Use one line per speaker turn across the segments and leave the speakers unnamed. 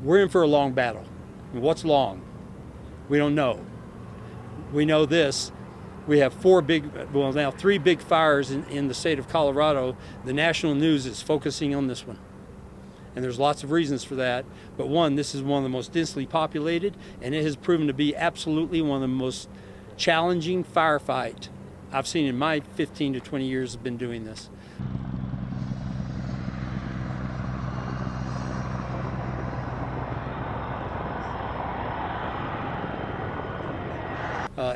We're in for a long battle. And what's long? We don't know. We know this. We have three big fires in the state of Colorado. The national news is focusing on this one. And there's lots of reasons for that. But one, this is one of the most densely populated, and it has proven to be absolutely one of the most challenging firefight I've seen in my 15 to 20 years of been doing this.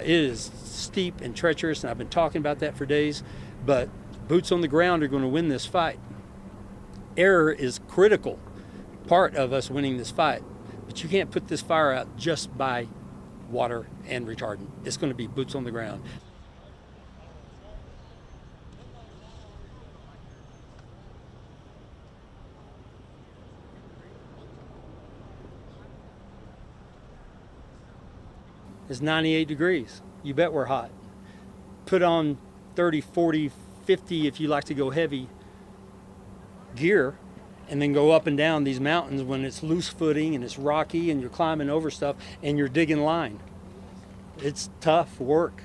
It is steep and treacherous, and I've been talking about that for days, but boots on the ground are going to win this fight. Air is critical part of us winning this fight, but you can't put this fire out just by water and retardant. It's going to be boots on the ground. It's 98 degrees. You bet we're hot. Put on 30, 40, 50 if you like to go heavy gear, and then go up and down these mountains when it's loose footing and it's rocky and you're climbing over stuff and you're digging line. It's tough work.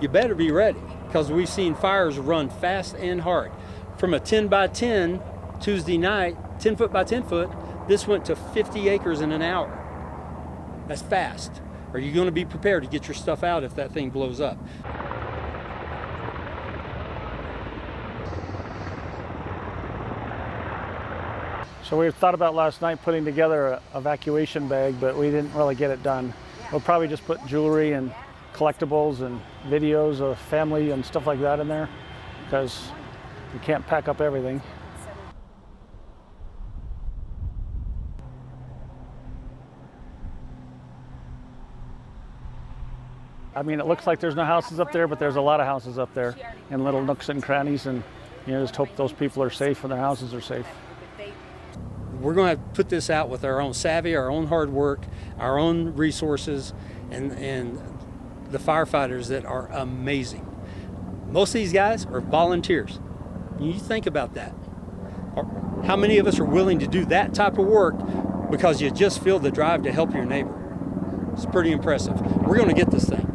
You better be ready, because we've seen fires run fast and hard. From a 10 by 10 Tuesday night, 10 foot by 10 foot, this went to 50 acres in an hour. That's fast. Are you going to be prepared to get your stuff out if that thing blows up?
So we thought about last night putting together an evacuation bag, but we didn't really get it done. We'll probably just put jewelry and collectibles and videos of family and stuff like that in there, because you can't pack up everything. I mean, it looks like there's no houses up there, but there's a lot of houses up there in little nooks and crannies, and just hope those people are safe and their houses are safe.
We're going to put this out with our own savvy, our own hard work, our own resources, and the firefighters that are amazing. Most of these guys are volunteers. You think about that. How many of us are willing to do that type of work because you just feel the drive to help your neighbor? It's pretty impressive. We're going to get this thing.